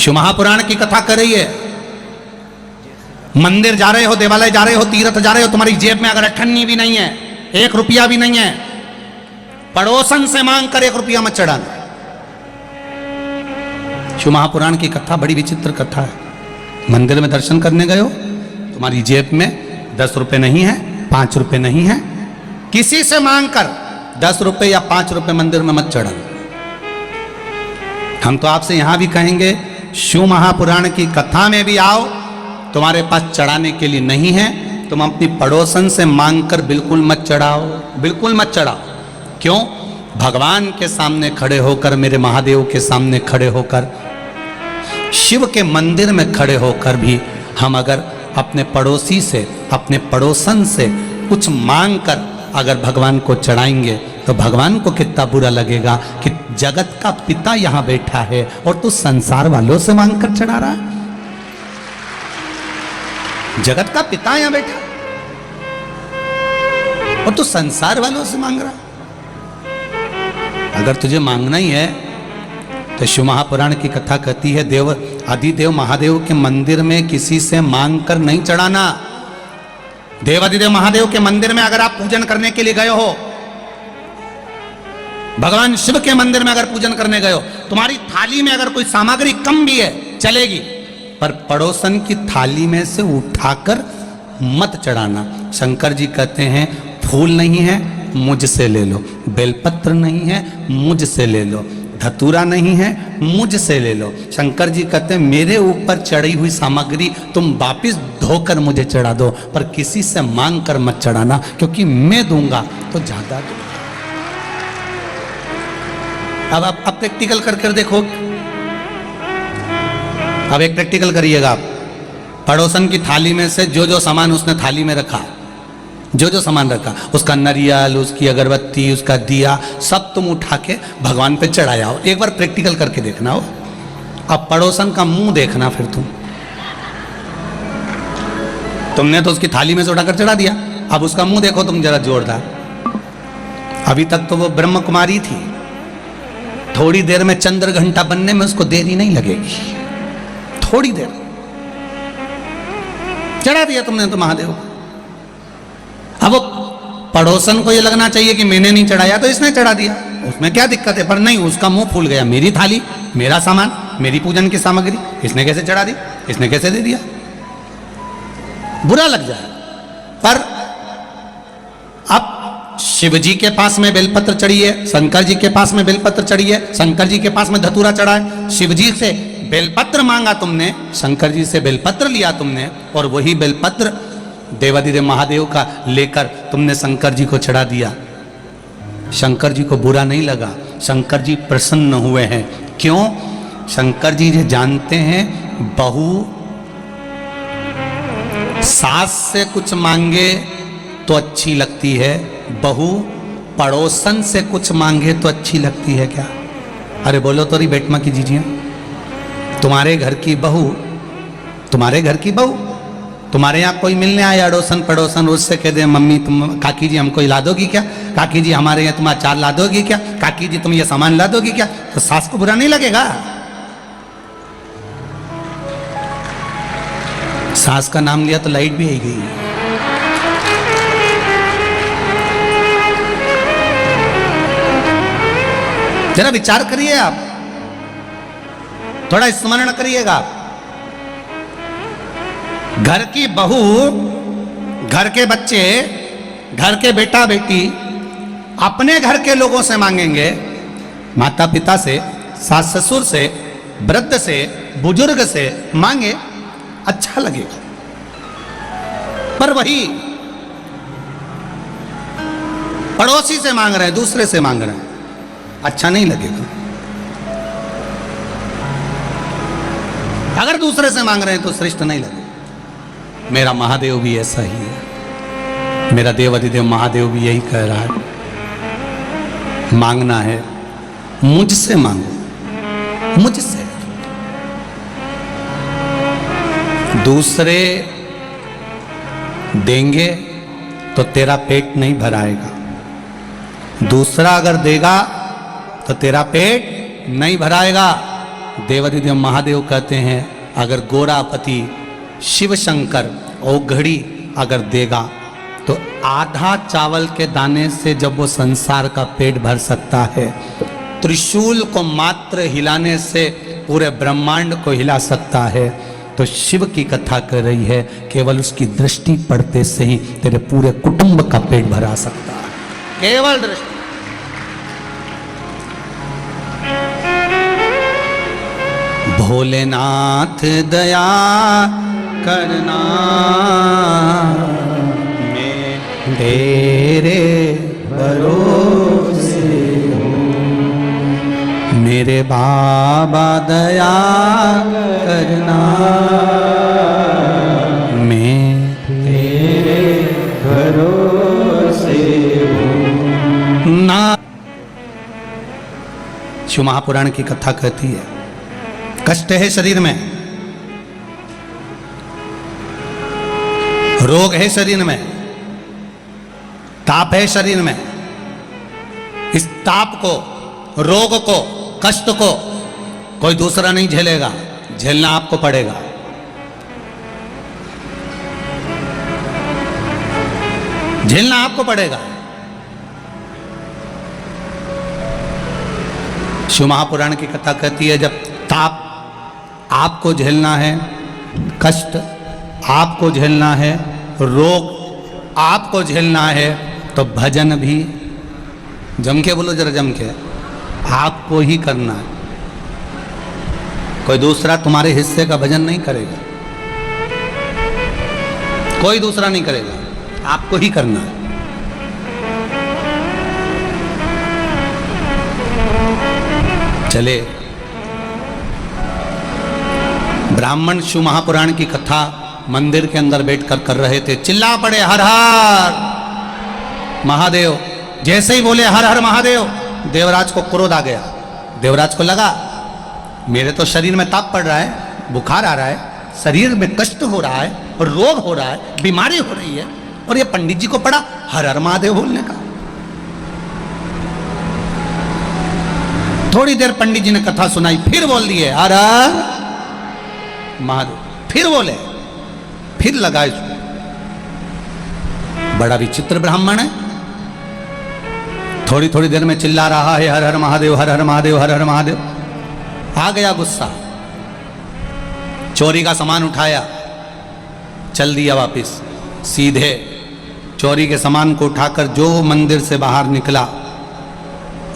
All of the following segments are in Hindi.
शिव महापुराण की कथा कर रही है। मंदिर जा रहे हो, देवालय जा रहे हो, तीर्थ जा रहे हो, तुम्हारी जेब में अगर अठन्नी भी नहीं है, 1 रुपया भी नहीं है, पड़ोसन से मांग कर 1 रुपया मत चढ़ाना। शिव महापुराण की कथा बड़ी विचित्र कथा है। मंदिर में दर्शन करने गए हो, तुम्हारी जेब में 10 रुपए नहीं है, 5 रुपए नहीं है, किसी से मांग कर 10 रुपए या 5 रुपए मंदिर में मत चढ़ाना। हम तो आपसे यहां भी कहेंगे, शिव महापुराण की कथा में भी आओ, तुम्हारे पास चढ़ाने के लिए नहीं है, तुम अपनी पड़ोसन से मांगकर बिल्कुल मत चढ़ाओ, बिल्कुल मत चढ़ाओ। क्यों? भगवान के सामने खड़े होकर, मेरे महादेव के सामने खड़े होकर, शिव के मंदिर में खड़े होकर भी हम अगर अपने पड़ोसी से, अपने पड़ोसन से कुछ मांग कर अगर भगवान को चढ़ाएंगे तो भगवान को कितना बुरा लगेगा कि जगत का पिता यहां बैठा है और तू संसार वालों से मांग कर चढ़ा रहा है। जगत का पिता यहां बैठा और तू संसार वालों से मांग रहा। अगर तुझे मांगना ही है तो शिव महापुराण की कथा कहती है, देव आदिदेव महादेव के मंदिर में किसी से मांग कर नहीं चढ़ाना। देव आदिदेव महादेव के मंदिर में अगर आप पूजन करने के लिए गए हो, भगवान शिव के मंदिर में अगर पूजन करने गए हो, तुम्हारी थाली में अगर कोई सामग्री कम भी है चलेगी, पर पड़ोसन की थाली में से उठाकर मत चढ़ाना। शंकर जी कहते हैं, फूल नहीं है मुझसे ले लो, बेलपत्र नहीं है मुझसे ले लो, धतूरा नहीं है मुझसे ले लो। शंकर जी कहते हैं, मेरे ऊपर चढ़ी हुई सामग्री तुम वापिस धोकर मुझे चढ़ा दो, पर किसी से मांग कर मत चढ़ाना, क्योंकि मैं दूंगा तो ज्यादा दूंगा। अब आप प्रैक्टिकल कर देखो। अब एक प्रैक्टिकल करिएगा आप। पड़ोसन की थाली में से जो जो सामान उसने थाली में रखा, जो जो सामान रखा, उसका नरियल, उसकी अगरबत्ती, उसका दिया, सब तुम उठा के भगवान पे चढ़ाया हो। एक बार प्रैक्टिकल करके देखना हो। अब पड़ोसन का मुंह देखना, फिर तुमने तो उसकी थाली में से उठाकर चढ़ा दिया, अब उसका मुंह देखो तुम जरा जोरदार। अभी तक तो वो ब्रह्म कुमारी थी, थोड़ी देर में चंद्र घंटा बनने में उसको देरी नहीं लगेगी, थोड़ी देर चढ़ा दिया तुमने तो महादेव को। अब पड़ोसन को ये लगना चाहिए कि मैंने नहीं चढ़ाया तो इसने चढ़ा दिया, उसमें क्या दिक्कत है, पर नहीं, उसका मुंह फूल गया। मेरी थाली, मेरा सामान, मेरी पूजन की सामग्री इसने कैसे चढ़ा दी, इसने कैसे दे दिया, बुरा लग जाए। पर अब शिव जी के पास में बेलपत्र चढ़ी है, शंकर जी के पास में बेलपत्र चढ़ी है, शंकर जी के पास में धतूरा चढ़ा है। शिव जी से बेलपत्र मांगा तुमने, शंकर जी से बेलपत्र लिया तुमने, और वही बेलपत्र देवादिदेव महादेव का लेकर तुमने शंकर जी को चढ़ा दिया। शंकर जी को बुरा नहीं लगा, शंकर जी प्रसन्न हुए हैं। क्यों? शंकर जी ये जानते हैं, बहू सास से कुछ मांगे तो अच्छी लगती है, बहू पड़ोसन से कुछ मांगे तो अच्छी लगती है क्या? अरे बोलो तो रही बेटमा की जीजिया, तुम्हारे घर की बहू, तुम्हारे घर की बहू, तुम्हारे यहाँ कोई मिलने आए अड़ोसन पड़ोसन, उससे कह दे, मम्मी तुम, काकी जी हमको ला दोगी क्या, काकी जी हमारे यहाँ तुम अचार ला दोगी क्या, काकी जी तुम ये सामान ला दोगी क्या, तो सास को बुरा नहीं लगेगा? सास का नाम लिया तो लाइट भी आई गई। जरा विचार करिए आप, थोड़ा स्मरण करिएगा। घर की बहू, घर के बच्चे, घर के बेटा बेटी अपने घर के लोगों से मांगेंगे, माता पिता से, सास ससुर से, वृद्ध से, बुजुर्ग से मांगे, अच्छा लगेगा। पर वही पड़ोसी से मांग रहे हैं, दूसरे से मांग रहे हैं, अच्छा नहीं लगेगा। अगर दूसरे से मांग रहे हैं तो श्रेष्ठ नहीं लगेगा। मेरा महादेव भी ऐसा ही है, मेरा देव अधिदेव महादेव भी यही कह रहा है, मांगना है मुझसे मांगो, मुझसे। दूसरे देंगे तो तेरा पेट नहीं भराएगा, दूसरा अगर देगा तो तेरा पेट नहीं भराएगा। देवाधिदेव महादेव कहते हैं अगर गोरापति शिव शंकर और घड़ी अगर देगा तो आधा चावल के दाने से जब वो संसार का पेट भर सकता है, त्रिशूल को मात्र हिलाने से पूरे ब्रह्मांड को हिला सकता है, तो शिव की कथा कर रही है केवल उसकी दृष्टि पड़ते से ही तेरे पूरे कुटुंब का पेट भरा सकता है, केवल दृष्टि। भोलेनाथ दया करना मैं तेरे भरोसे हूँ, मेरे बाबा दया करना मैं तेरे भरोसे हूँ ना। शिव महापुराण की कथा कहती है कष्ट है शरीर में, रोग है शरीर में, ताप है शरीर में। इस ताप को, रोग को, कष्ट को कोई दूसरा नहीं झेलेगा, झेलना आपको पड़ेगा। झेलना आपको पड़ेगा। शिव महापुराण की कथा कहती है जब ताप आपको झेलना है, कष्ट आपको झेलना है, रोग आपको झेलना है, तो भजन भी जम के बोलो जरा, जम के आपको ही करना है। कोई दूसरा तुम्हारे हिस्से का भजन नहीं करेगा, कोई दूसरा नहीं करेगा, आपको ही करना है। चले ब्राह्मण शिव महापुराण की कथा मंदिर के अंदर बैठकर कर रहे थे, चिल्ला पड़े हर हर महादेव। जैसे ही बोले हर हर महादेव, देवराज को क्रोध आ गया। देवराज को लगा मेरे तो शरीर में ताप पड़ रहा है, बुखार आ रहा है, शरीर में कष्ट हो रहा है और रोग हो रहा है, बीमारी हो रही है, और ये पंडित जी को पड़ा हर हर महादेव बोलने का। थोड़ी देर पंडित जी ने कथा सुनाई, फिर बोल दिए हर हर महादेव, फिर बोले, फिर लगा इसको। बड़ा विचित्र ब्राह्मण है, थोड़ी थोड़ी देर में चिल्ला रहा है हर हर महादेव, हर हर महादेव, हर हर महादेव। आ गया गुस्सा, चोरी का सामान उठाया, चल दिया वापिस। सीधे चोरी के सामान को उठाकर जो मंदिर से बाहर निकला,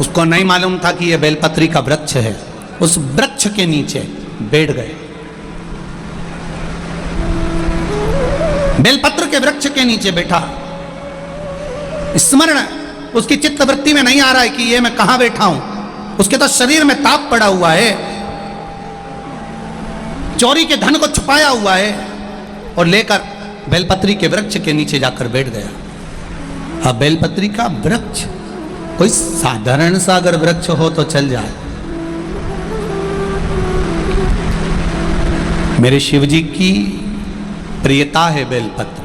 उसको नहीं मालूम था कि यह बेलपत्री का वृक्ष है। उस वृक्ष के नीचे बैठ गए। बेलपत्र के वृक्ष के नीचे बैठा, स्मरण उसकी चित्तवृत्ति में नहीं आ रहा है कि ये मैं कहां बैठा हूं। उसके तो शरीर में ताप पड़ा हुआ है, चोरी के धन को छुपाया हुआ है, और लेकर बेलपत्री के वृक्ष के नीचे जाकर बैठ गया। अब बेलपत्री का वृक्ष कोई साधारण सा अगर वृक्ष हो तो चल जाए, मेरे शिवजी की प्रियता है बेलपत्र,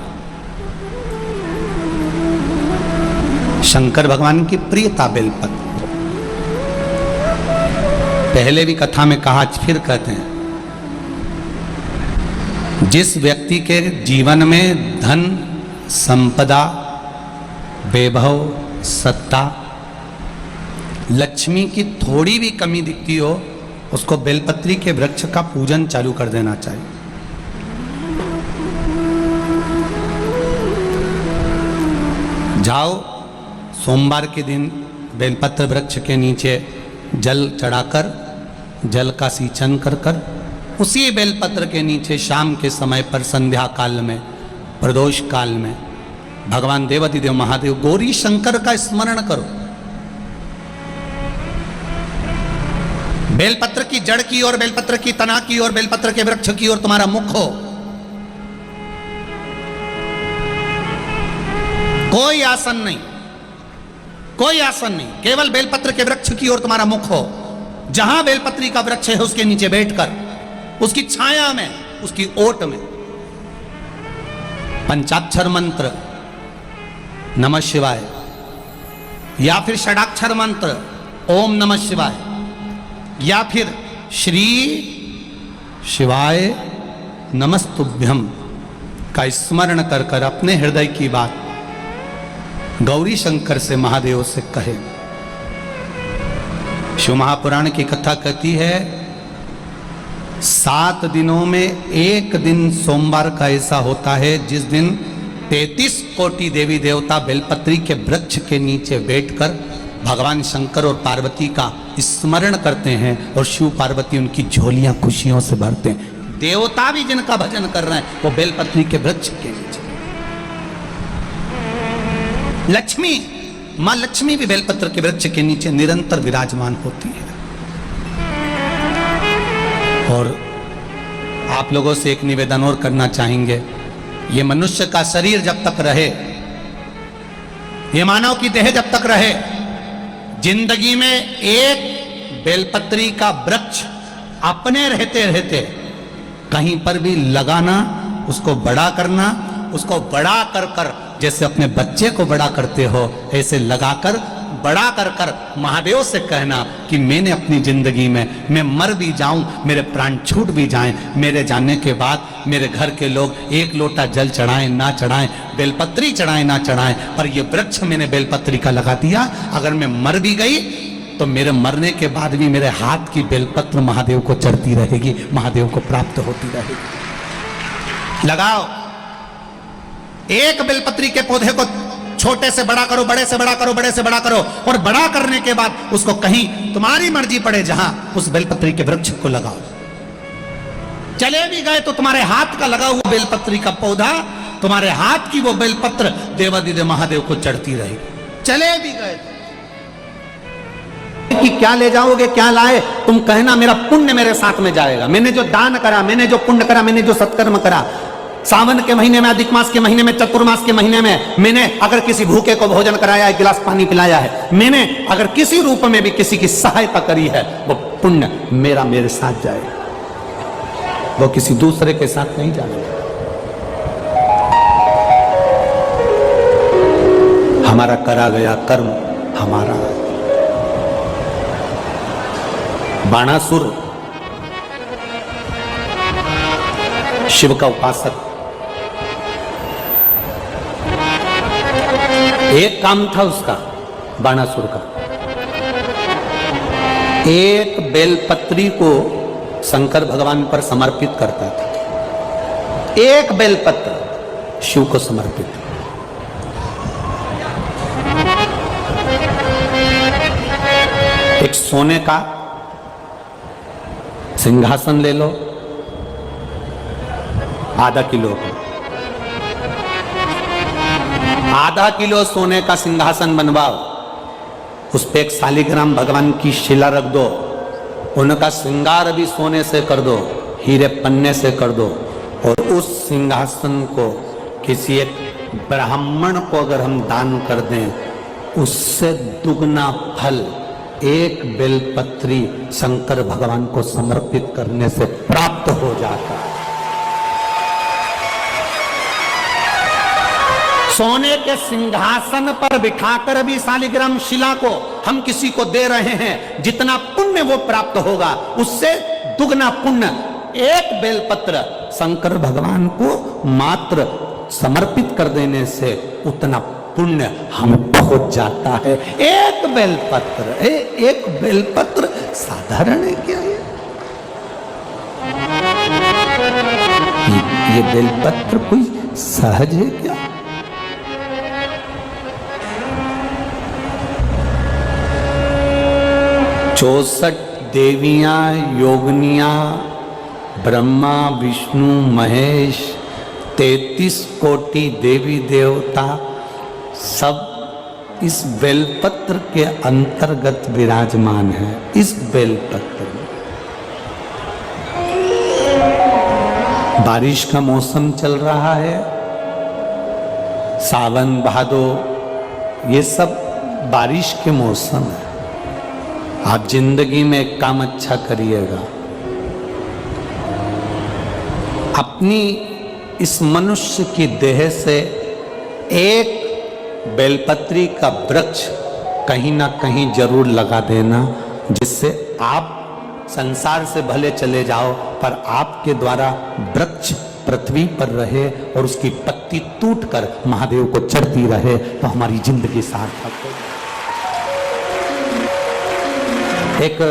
शंकर भगवान की प्रियता बेलपत्र। पहले भी कथा में कहा, फिर कहते हैं, जिस व्यक्ति के जीवन में धन, संपदा, वैभव, सत्ता, लक्ष्मी की थोड़ी भी कमी दिखती हो, उसको बेलपत्री के वृक्ष का पूजन चालू कर देना चाहिए। जाओ सोमवार के दिन बेलपत्र वृक्ष के नीचे जल चढ़ाकर, जल का सिंचन कर कर, उसी बेलपत्र के नीचे शाम के समय पर संध्या काल में, प्रदोष काल में भगवान देवाधिदेव महादेव गौरी शंकर का स्मरण करो। बेलपत्र की जड़ की ओर, बेलपत्र की तना की ओर, बेलपत्र के वृक्ष की ओर तुम्हारा मुख हो। कोई आसन नहीं, कोई आसन नहीं, केवल बेलपत्र के वृक्ष की ओर तुम्हारा मुख हो। जहां बेलपत्री का वृक्ष है उसके नीचे बैठकर, उसकी छाया में, उसकी ओट में पंचाक्षर मंत्र नमः शिवाय, या फिर षडाक्षर मंत्र ओम नमः शिवाय, या फिर श्री शिवाय नमस्तुभ्यम का स्मरण कर कर अपने हृदय की बात गौरी शंकर से, महादेव से कहे। शिव महापुराण की कथा कहती है 7 दिनों में एक दिन सोमवार का ऐसा होता है जिस दिन 33 कोटि देवी देवता बेलपत्री के वृक्ष के नीचे बैठकर भगवान शंकर और पार्वती का स्मरण करते हैं और शिव पार्वती उनकी झोलियां खुशियों से भरते हैं। देवता भी जिनका भजन कर रहे हैं वो बेलपत्री के वृक्ष के नीचे। लक्ष्मी, मां लक्ष्मी भी बेलपत्र के वृक्ष के नीचे निरंतर विराजमान होती है। और आप लोगों से एक निवेदन और करना चाहेंगे, ये मनुष्य का शरीर जब तक रहे, ये मानव की देह जब तक रहे, जिंदगी में एक बेलपत्री का वृक्ष अपने रहते रहते कहीं पर भी लगाना, उसको बड़ा करना, उसको बड़ा कर कर जैसे अपने बच्चे को बड़ा करते हो ऐसे लगाकर बड़ा कर कर महादेव से कहना कि मैंने अपनी जिंदगी में, मैं मर भी जाऊं, मेरे प्राण छूट भी जाएं, मेरे जाने के बाद मेरे घर के लोग एक लोटा जल चढ़ाएं ना चढ़ाएं, बेलपत्री चढ़ाएं ना चढ़ाएं, पर ये वृक्ष मैंने बेलपत्री का लगा दिया, अगर मैं मर भी गई तो मेरे मरने के बाद भी मेरे हाथ की बेलपत्र महादेव को चढ़ती रहेगी, महादेव को प्राप्त होती रहेगी। लगाओ, एक बेलपत्री के पौधे को छोटे से बड़ा करो, बड़े से बड़ा करो, बड़े से बड़ा करो, और बड़ा करने के बाद उसको कहीं तुम्हारी मर्जी पड़े जहां उस बेलपत्री के वृक्ष को लगाओ। चले भी गए तो तुम्हारे हाथ का लगा हुआ बेलपत्री का पौधा, तुम्हारे हाथ की वो बेलपत्र देवादिदेव महादेव को चढ़ती रहेगी। चले भी गए कि क्या ले जाओगे, क्या लाए, तुम कहना मेरा पुण्य मेरे साथ में जाएगा, मैंने जो दान करा, मैंने जो पुण्य करा, मैंने जो सत्कर्म करा, सावन के महीने में, अधिक मास के महीने में, चतुर्मास के महीने में मैंने अगर किसी भूखे को भोजन कराया, एक गिलास पानी पिलाया है, मैंने अगर किसी रूप में भी किसी की सहायता करी है, वो पुण्य मेरा मेरे साथ जाएगा, वो किसी दूसरे के साथ नहीं जाएगा। हमारा करा गया कर्म हमारा। बाणासुर शिव का उपासक, एक काम था उसका, बाणासुर का, एक बेलपत्री को शंकर भगवान पर समर्पित करता था। एक बेलपत्र शिव को समर्पित। एक सोने का सिंहासन ले लो, आधा किलो का, आधा किलो सोने का सिंहासन बनवाओ, उस पे एक शालिग्राम भगवान की शिला रख दो, उनका श्रृंगार भी सोने से कर दो, हीरे पन्ने से कर दो, और उस सिंहासन को किसी एक ब्राह्मण को अगर हम दान कर दें, उससे दुगना फल एक बेलपत्री शंकर भगवान को समर्पित करने से प्राप्त हो जाता है। सोने के सिंहासन पर बिठाकर भी शालिग्राम शिला को हम किसी को दे रहे हैं, जितना पुण्य वो प्राप्त होगा उससे दुगना पुण्य एक बेलपत्र शंकर भगवान को मात्र समर्पित कर देने से उतना पुण्य हम पहुंच जाता है। एक बेलपत्र, एक बेलपत्र साधारण है क्या? ये बेलपत्र कोई सहज है क्या? चौसठ देवियां, योगनियां, ब्रह्मा विष्णु महेश, 33 कोटि देवी देवता सब इस बेलपत्र के अंतर्गत विराजमान है। इस बेलपत्र में बारिश का मौसम चल रहा है, सावन भादो, ये सब बारिश के मौसम है। आप जिंदगी में एक काम अच्छा करिएगा, अपनी इस मनुष्य की देह से एक बेलपत्री का वृक्ष कहीं ना कहीं जरूर लगा देना, जिससे आप संसार से भले चले जाओ पर आपके द्वारा वृक्ष पृथ्वी पर रहे और उसकी पत्ती टूटकर महादेव को चढ़ती रहे तो हमारी जिंदगी सार्थक हो। एक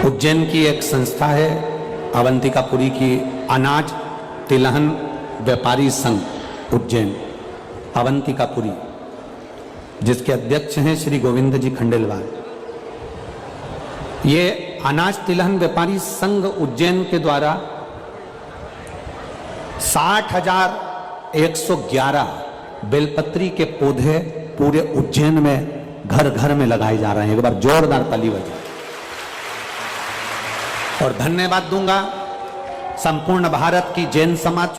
उज्जैन की एक संस्था है अवंतिकापुरी की, अनाज तिलहन व्यापारी संघ उज्जैन अवंतिकापुरी, जिसके अध्यक्ष हैं श्री गोविंद जी खंडेलवाल। ये अनाज तिलहन व्यापारी संघ उज्जैन के द्वारा 60,111 बेलपत्री के पौधे पूरे उज्जैन में घर घर में लगाए जा रहे हैं। एक बार जोरदार ताली बजाएं। और धन्यवाद दूंगा संपूर्ण भारत की जैन समाज